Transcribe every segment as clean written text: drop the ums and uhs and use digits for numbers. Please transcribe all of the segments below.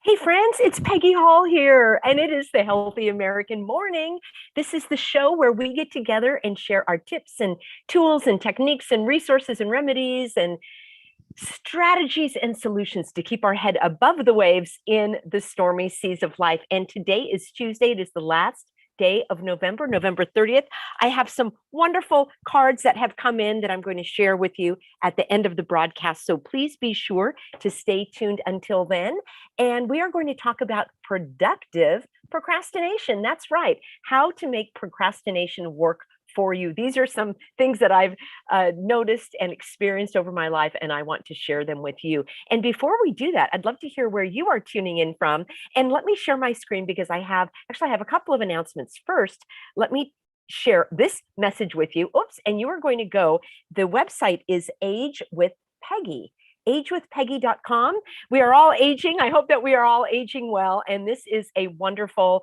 Hey friends, it's Peggy Hall here, and it is the Healthy American Morning. This is the show where we get together and share our tips and tools and techniques and resources and remedies and strategies and solutions to keep our head above the waves in the stormy seas of life. And today is Tuesday. It is the last day of November, November 30th. I have some wonderful cards that have come in that I'm going to share with you at the end of the broadcast. So please be sure to stay tuned until then. And we are going to talk about productive procrastination. That's right, how to make procrastination work for you. These are some things that I've noticed and experienced over my life, and I want to share them with you. And before we do that, I'd love to hear where you are tuning in from. And let me share my screen because I have a couple of announcements. First, let me share this message with you. Oops, and you are going to go, the website is Age with Peggy. agewithpeggy.com. We are all aging. I hope that we are all aging well. And this is a wonderful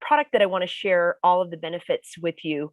product that I want to share all of the benefits with you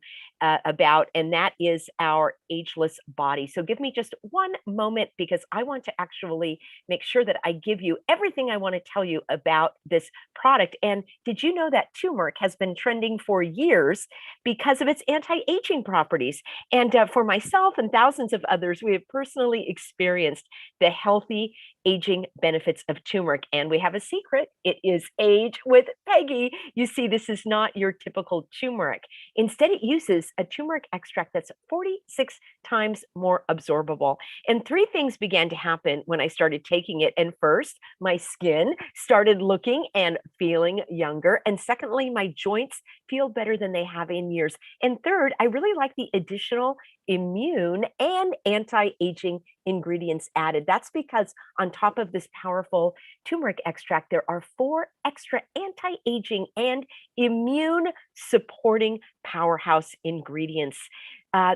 about, and that is our ageless body. So give me just one moment because I want to actually make sure that I give you everything I want to tell you about this product. And did you know that turmeric has been trending for years because of its anti-aging properties? And for myself and thousands of others, we have personally experienced the healthy aging benefits of turmeric. And we have a secret. It is Age with Peggy. You see, this is not your typical turmeric. Instead, it uses a turmeric extract that's 46 times more absorbable. And three things began to happen when I started taking it. And first, my skin started looking and feeling younger. And secondly, my joints feel better than they have in years. And third, I really like the additional immune and anti-aging ingredients added. That's because on top of this powerful turmeric extract, there are 4 extra anti-aging and immune supporting powerhouse ingredients.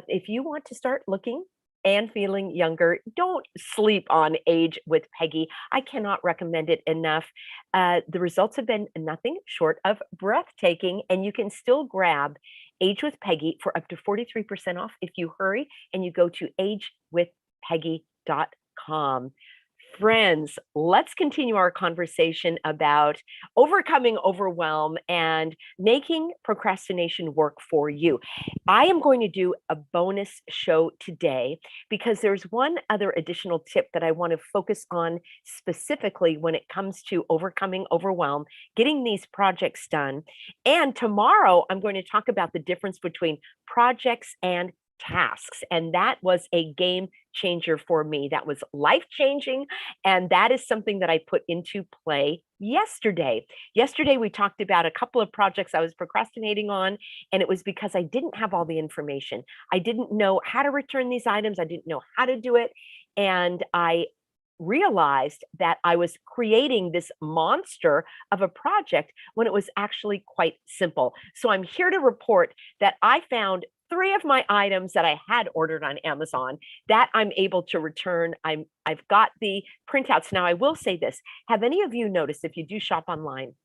If you want to start looking and feeling younger, don't sleep on Age with Peggy. I cannot recommend it enough. The results have been nothing short of breathtaking, and you can still grab Age with Peggy for up to 43% off if you hurry and you go to agewithpeggy.com. Friends, let's continue our conversation about overcoming overwhelm and making procrastination work for you. I am going to do a bonus show today because there's one other additional tip that I want to focus on specifically when it comes to overcoming overwhelm, getting these projects done. And tomorrow, I'm going to talk about the difference between projects and tasks. And that was a game changer for me. That was life changing. And that is something that I put into play yesterday. Yesterday, we talked about a couple of projects I was procrastinating on, and it was because I didn't have all the information. I didn't know how to return these items. I didn't know how to do it. And I realized that I was creating this monster of a project when it was actually quite simple. So I'm here to report that I found 3 of my items that I had ordered on Amazon that I'm able to return. I've got the printouts. Now, I will say this. Have any of you noticed if you do shop online,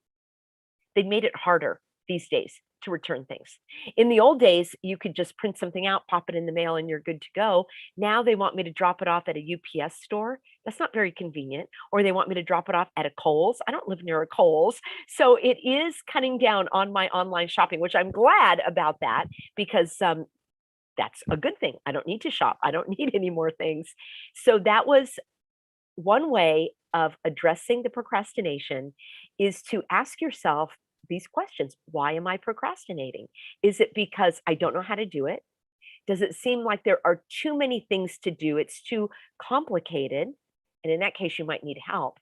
they've made it harder these days to return things. In the old days, you could just print something out, pop it in the mail, and you're good to go. Now they want me to drop it off at a UPS store. That's not very convenient. Or they want me to drop it off at a Kohl's. I don't live near a Kohl's. So it is cutting down on my online shopping, which I'm glad about that because that's a good thing. I don't need to shop. I don't need any more things. So that was one way of addressing the procrastination, is to ask yourself these questions. Why am I procrastinating? Is it because I don't know how to do it? Does it seem like there are too many things to do? It's too complicated. And in that case, you might need help.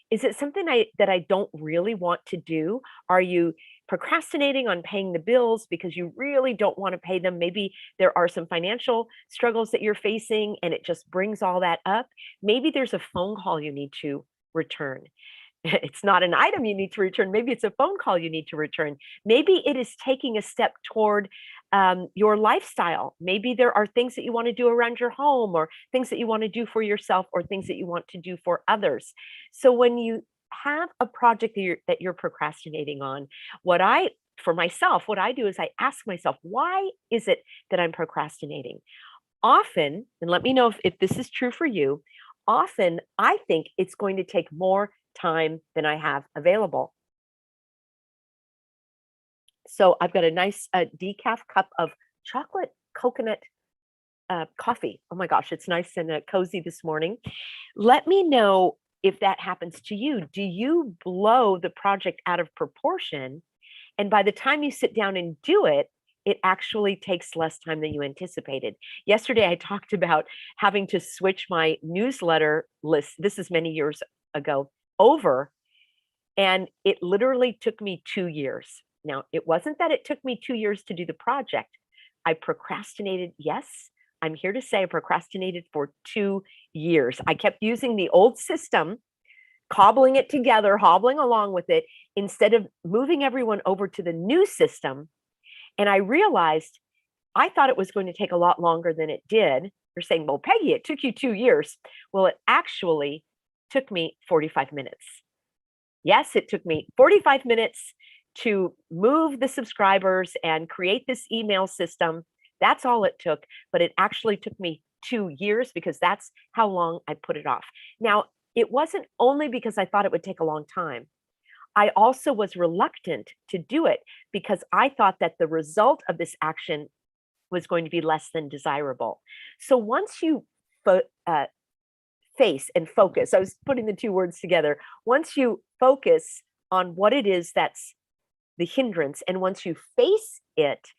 Is it something that I don't really want to do? Are you procrastinating on paying the bills because you really don't want to pay them? Maybe there are some financial struggles that you're facing and it just brings all that up. Maybe there's a phone call you need to return. It's not an item you need to return. Maybe it's a phone call you need to return. Maybe it is taking a step toward your lifestyle. Maybe there are things that you want to do around your home, or things that you want to do for yourself, or things that you want to do for others. So when you have a project that you're procrastinating on, for myself, what I do is I ask myself, why is it that I'm procrastinating? Often, and let me know if this is true for you, often I think it's going to take more time than I have available. So I've got a nice decaf cup of chocolate coconut coffee. Oh my gosh, it's nice and cozy this morning. Let me know if that happens to you. Do you blow the project out of proportion? And by the time you sit down and do it, it actually takes less time than you anticipated. Yesterday, I talked about having to switch my newsletter list. This is many years ago over, and it literally took me 2 years. Now, it wasn't that it took me 2 years to do the project. I procrastinated. Yes, I'm here to say I procrastinated for 2 years. I kept using the old system, cobbling it together, hobbling along with it, instead of moving everyone over to the new system. And I realized I thought it was going to take a lot longer than it did. You're saying, well, Peggy, it took you 2 years. Well, it actually took me 45 minutes. Yes, it took me 45 minutes to move the subscribers and create this email system. That's all it took. But it actually took me 2 years because that's how long I put it off. Now, it wasn't only because I thought it would take a long time. I also was reluctant to do it because I thought that the result of this action was going to be less than desirable. So once you face and focus, I was putting the two words together. Once you focus on what it is that's the hindrance, and once you face it,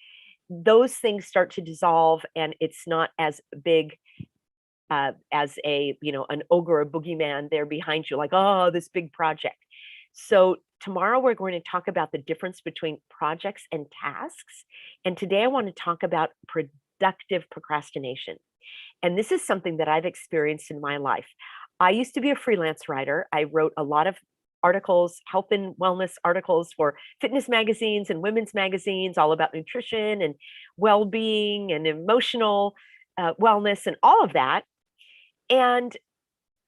those things start to dissolve and it's not as big as an ogre, a boogeyman there behind you, like, oh, this big project. So tomorrow we're going to talk about the difference between projects and tasks. And today I want to talk about productive procrastination. And this is something that I've experienced in my life. I used to be a freelance writer. I wrote a lot of articles, health and wellness articles for fitness magazines and women's magazines, all about nutrition and well-being and emotional wellness and all of that. And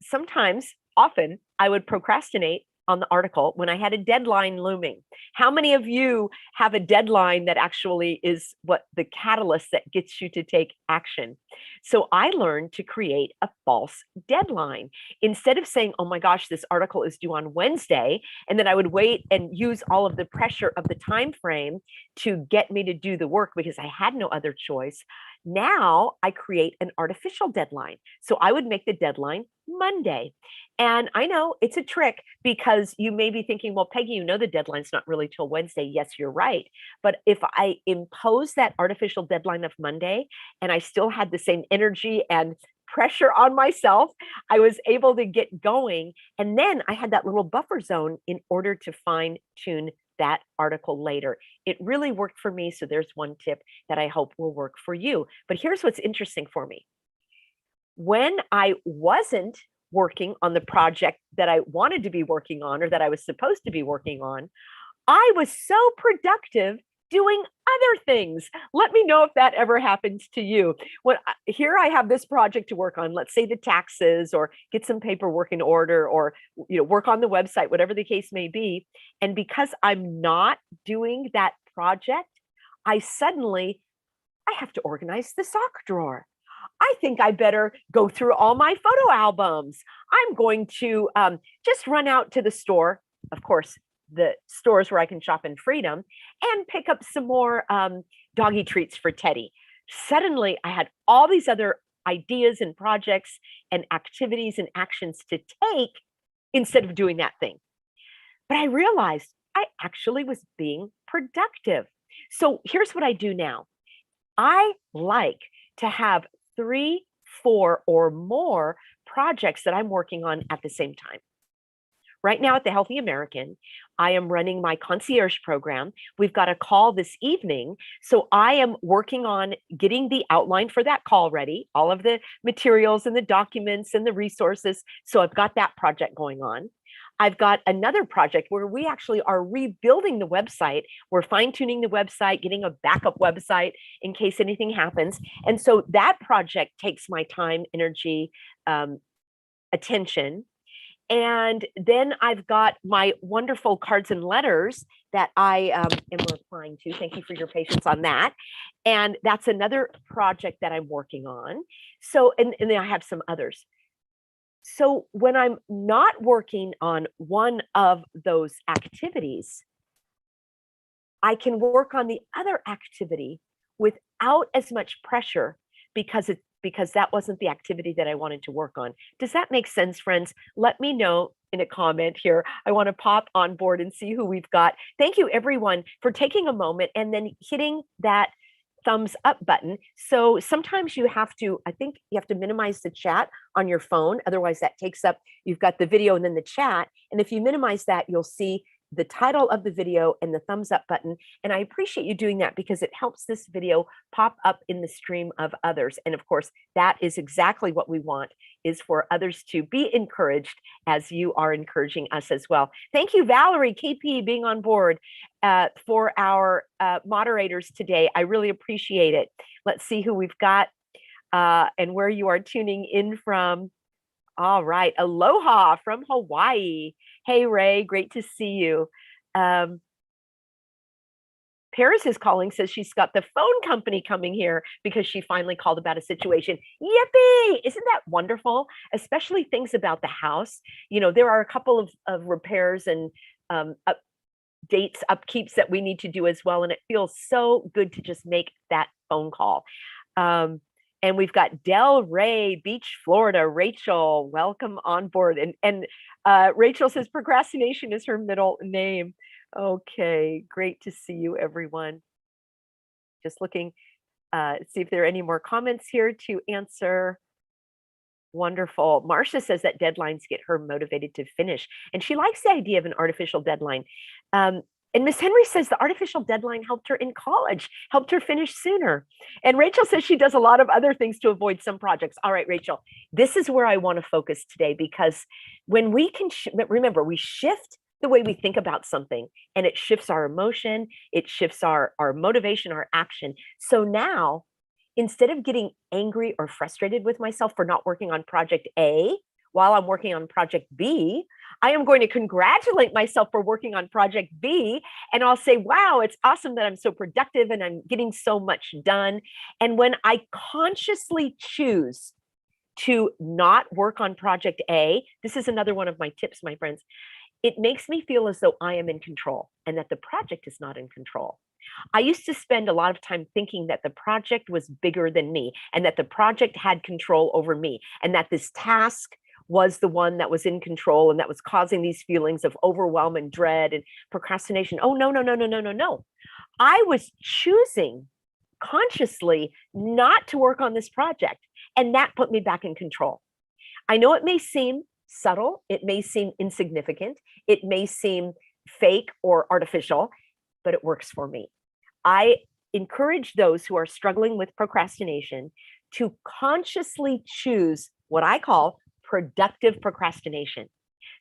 sometimes, often, I would procrastinate on the article when I had a deadline looming. How many of you have a deadline that actually is what the catalyst that gets you to take action? So I learned to create a false deadline. Instead of saying, oh my gosh, this article is due on Wednesday, and then I would wait and use all of the pressure of the time frame to get me to do the work because I had no other choice. Now I create an artificial deadline. So I would make the deadline Monday. And I know it's a trick because you may be thinking, well, Peggy, you know the deadline's not really till Wednesday. Yes, you're right. But if I impose that artificial deadline of Monday and I still had the same energy and pressure on myself, I was able to get going. And then I had that little buffer zone in order to fine tune that article later. It really worked for me. So there's one tip that I hope will work for you. But here's what's interesting for me. When I wasn't working on the project that I wanted to be working on or that I was supposed to be working on, I was so productive doing other things. Let me know if that ever happens to you. Here I have this project to work on, let's say the taxes or get some paperwork in order or work on the website, whatever the case may be. And because I'm not doing that project, I have to organize the sock drawer. I think I better go through all my photo albums. I'm going to just run out to the store, of course, the stores where I can shop in freedom, and pick up some more doggy treats for Teddy. Suddenly, I had all these other ideas and projects and activities and actions to take instead of doing that thing. But I realized I actually was being productive. So here's what I do now. I like to have 3, 4, or more projects that I'm working on at the same time. Right now at the Healthy American, I am running my concierge program. We've got a call this evening. So I am working on getting the outline for that call ready, all of the materials and the documents and the resources. So I've got that project going on. I've got another project where we actually are rebuilding the website. We're fine-tuning the website, getting a backup website in case anything happens. And so that project takes my time, energy, attention. And then I've got my wonderful cards and letters that I am replying to. Thank you for your patience on that. And that's another project that I'm working on. So, and then I have some others. So when I'm not working on one of those activities, I can work on the other activity without as much pressure because that wasn't the activity that I wanted to work on. Does that make sense, friends? Let me know in a comment here. I want to pop on board and see who we've got. Thank you, everyone, for taking a moment and then hitting that thumbs up button. So sometimes I think you have to minimize the chat on your phone. Otherwise, that takes up, you've got the video and then the chat. And if you minimize that, you'll see the title of the video and the thumbs up button. And I appreciate you doing that because it helps this video pop up in the stream of others. And of course, that is exactly what we want, is for others to be encouraged as you are encouraging us as well. Thank you, Valerie, KP, being on board for our moderators today. I really appreciate it. Let's see who we've got and where you are tuning in from. All right. Aloha from Hawaii. Hey, Ray, great to see you. Paris is calling, says she's got the phone company coming here because she finally called about a situation. Yippee! Isn't that wonderful? Especially things about the house. You know, there are a couple of repairs and upkeeps that we need to do as well. And it feels so good to just make that phone call. And we've got Del Rey, Beach, Florida. Rachel, welcome on board. And Rachel says procrastination is her middle name. Okay, great to see you, everyone. Just looking, see if there are any more comments here to answer. Wonderful. Marcia says that deadlines get her motivated to finish. And she likes the idea of an artificial deadline. And Miss Henry says the artificial deadline helped her in college, helped her finish sooner. And Rachel says she does a lot of other things to avoid some projects. All right, Rachel, this is where I want to focus today, because when we can, remember, we shift the way we think about something and it shifts our emotion, it shifts our motivation, our action. So now, instead of getting angry or frustrated with myself for not working on project A while I'm working on project B, I am going to congratulate myself for working on project B. And I'll say, wow, it's awesome that I'm so productive and I'm getting so much done. And when I consciously choose to not work on project A, this is another one of my tips, my friends, it makes me feel as though I am in control and that the project is not in control. I used to spend a lot of time thinking that the project was bigger than me and that the project had control over me and that this task was the one that was in control and that was causing these feelings of overwhelm and dread and procrastination. Oh, no, no, no, no, no, no, no. I was choosing consciously not to work on this project, and that put me back in control. I know it may seem subtle, it may seem insignificant, it may seem fake or artificial, but it works for me. I encourage those who are struggling with procrastination to consciously choose what I call productive procrastination.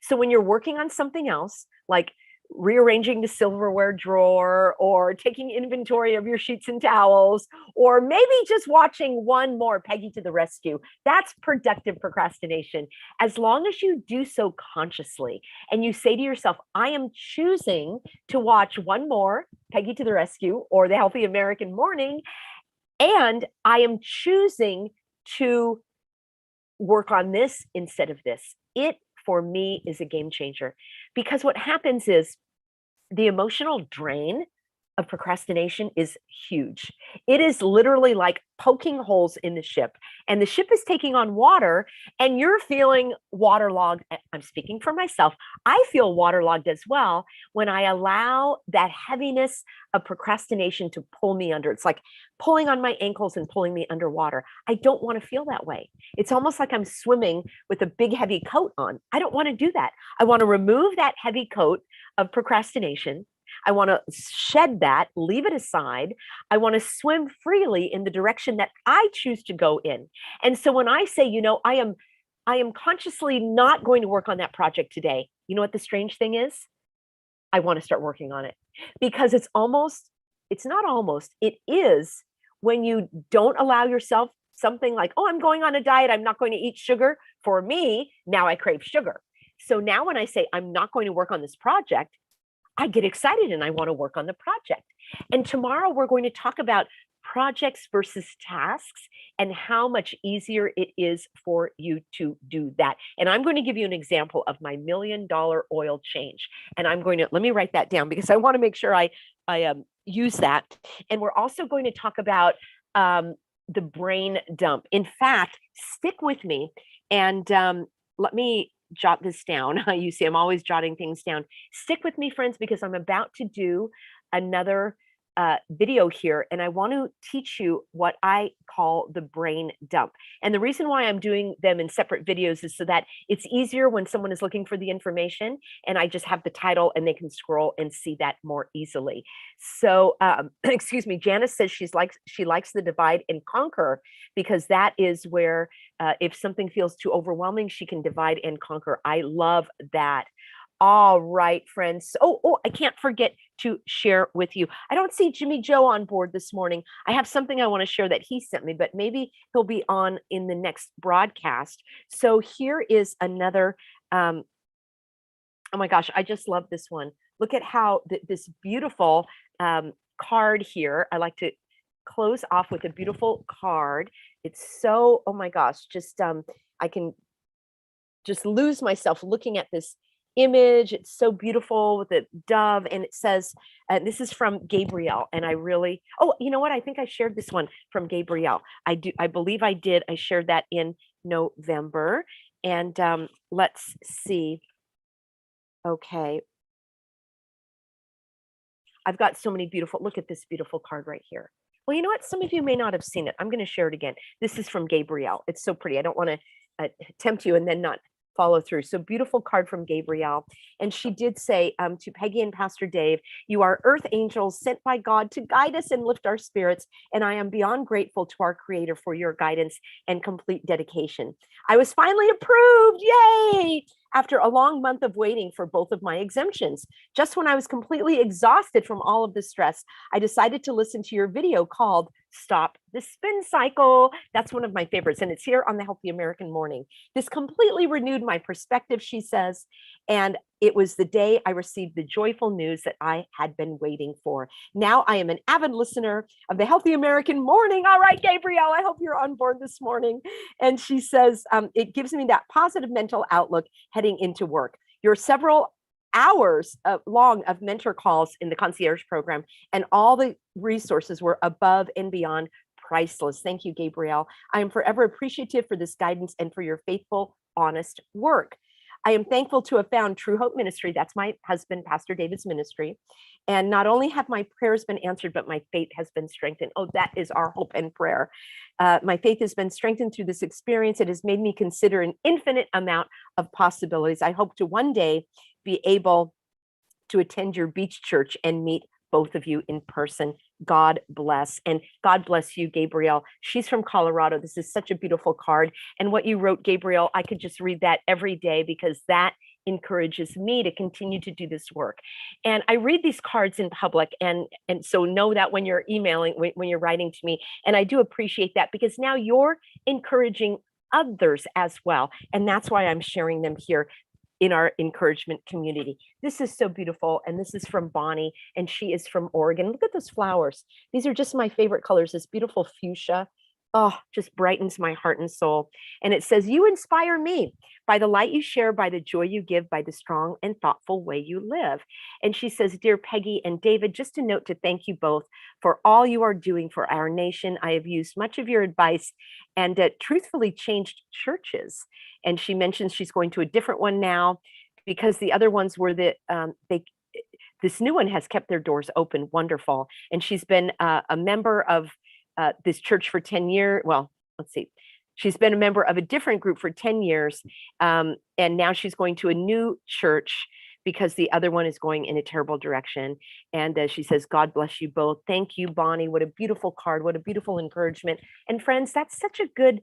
So when you're working on something else, like rearranging the silverware drawer or taking inventory of your sheets and towels, or maybe just watching one more Peggy to the Rescue, that's productive procrastination. As long as you do so consciously and you say to yourself, I am choosing to watch one more Peggy to the Rescue or The Healthy American Morning, and I am choosing to work on this instead of this. It, for me, is a game changer, because what happens is the emotional drain of procrastination is huge. It is literally like poking holes in the ship, and the ship is taking on water and you're feeling waterlogged. I'm speaking for myself. I feel waterlogged as well when I allow that heaviness of procrastination to pull me under. It's like pulling on my ankles and pulling me underwater. I don't want to feel that way. It's almost like I'm swimming with a big heavy coat on. I don't want to do that. I want to remove that heavy coat of procrastination. I want to shed that, leave it aside. I want to swim freely in the direction that I choose to go in. And so when I say, I am consciously not going to work on that project today, you know what the strange thing is? I want to start working on it, because it is when you don't allow yourself something like, oh, I'm going on a diet, I'm not going to eat sugar. For me, now I crave sugar. So now when I say I'm not going to work on this project, I get excited and I want to work on the project. And tomorrow we're going to talk about projects versus tasks and how much easier it is for you to do that. And I'm going to give you an example of my $1,000,000 oil change. And I'm going to, let me write that down because I want to make sure I use that. And we're also going to talk about the brain dump. In fact, stick with me and let me jot this down. You see, I'm always jotting things down. Stick with me, friends, because I'm about to do another video here, and I want to teach you what I call the brain dump. And the reason why I'm doing them in separate videos is so that it's easier when someone is looking for the information and I just have the title and they can scroll and see that more easily. So, excuse me, Janice says she likes the divide and conquer because that is where if something feels too overwhelming, she can divide and conquer. I love that. All right, friends. Oh, I can't forget to share with you. I don't see Jimmy Joe on board this morning. I have something I want to share that he sent me, but maybe he'll be on in the next broadcast. So here is another, oh my gosh, I just love this one. Look at how this beautiful card here. I like to close off with a beautiful card. It's so, oh my gosh, just I can just lose myself looking at this image. It's so beautiful with the dove, and it says, this is from Gabrielle, and I really, oh, you know what? I think I shared this one from Gabrielle. I believe I did. I shared that in November, and let's see. Okay. I've got so many beautiful, look at this beautiful card right here. Well, you know what? Some of you may not have seen it. I'm going to share it again. This is from Gabrielle. It's so pretty. I don't want to tempt you and then not follow through. So beautiful card from Gabrielle. And she did say to Peggy and Pastor Dave, you are earth angels sent by God to guide us and lift our spirits. And I am beyond grateful to our creator for your guidance and complete dedication. I was finally approved. Yay! After a long month of waiting for both of my exemptions. Just when I was completely exhausted from all of the stress, I decided to listen to your video called Stop the Spin Cycle. That's one of my favorites, and it's here on the Healthy American Morning. This completely renewed my perspective, she says, and it was the day I received the joyful news that I had been waiting for. Now I am an avid listener of the Healthy American Morning. All right, Gabrielle, I hope you're on board this morning. And she says, it gives me that positive mental outlook heading into work. Your several hours long of mentor calls in the concierge program and all the resources were above and beyond priceless. Thank you, Gabrielle. I am forever appreciative for this guidance and for your faithful, honest work. I am thankful to have found True Hope Ministry. That's my husband, Pastor David's ministry. And not only have my prayers been answered, but my faith has been strengthened. Oh, that is our hope and prayer. My faith has been strengthened through this experience. It has made me consider an infinite amount of possibilities. I hope to one day be able to attend your beach church and meet both of you in person. God bless. And God bless you, Gabrielle. She's from Colorado. This is such a beautiful card. And what you wrote, Gabrielle, I could just read that every day because that encourages me to continue to do this work. And I read these cards in public. And so know that when you're emailing, when you're writing to me, and I do appreciate that because now you're encouraging others as well. And that's why I'm sharing them here in our encouragement community. This is so beautiful. And this is from Bonnie, and she is from Oregon. Look at those flowers. These are just my favorite colors, this beautiful fuchsia. Oh, just brightens my heart and soul. And it says, you inspire me by the light you share, by the joy you give, by the strong and thoughtful way you live. And she says, dear Peggy and David, just a note to thank you both for all you are doing for our nation. I have used much of your advice and truthfully changed churches. And she mentions she's going to a different one now because the other ones were this new one has kept their doors open. Wonderful. And she's been a member of this church for 10 years. Well, let's see. She's been a member of a different group for 10 years. And now she's going to a new church because the other one is going in a terrible direction. And she says, God bless you both. Thank you, Bonnie. What a beautiful card. What a beautiful encouragement. And friends, that's such a good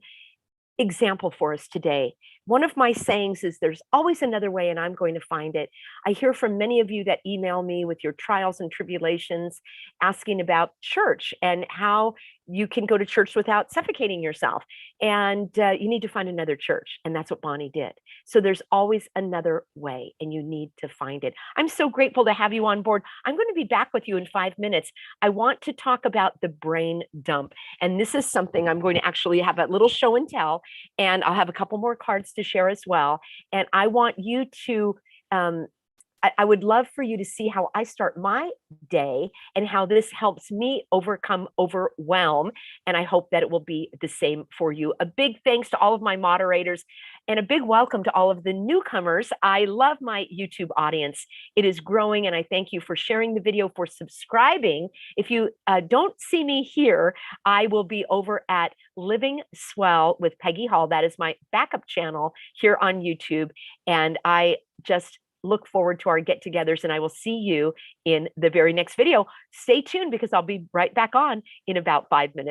example for us today One of my sayings is there's always another way, and I'm going to find it. I hear from many of you that email me with your trials and tribulations, asking about church and how you can go to church without suffocating yourself. And you need to find another church. And that's what Bonnie did. So there's always another way, and you need to find it. I'm so grateful to have you on board. I'm going to be back with you in 5 minutes. I want to talk about the brain dump. And this is something I'm going to actually have a little show and tell, and I'll have a couple more cards to share as well. And I want you to I would love for you to see how I start my day and how this helps me overcome overwhelm. And I hope that it will be the same for you. A big thanks to all of my moderators and a big welcome to all of the newcomers. I love my YouTube audience. It is growing, and I thank you for sharing the video, for subscribing. If you don't see me here, I will be over at Living Swell with Peggy Hall. That is my backup channel here on YouTube. And I just look forward to our get-togethers, and I will see you in the very next video. Stay tuned because I'll be right back on in about 5 minutes.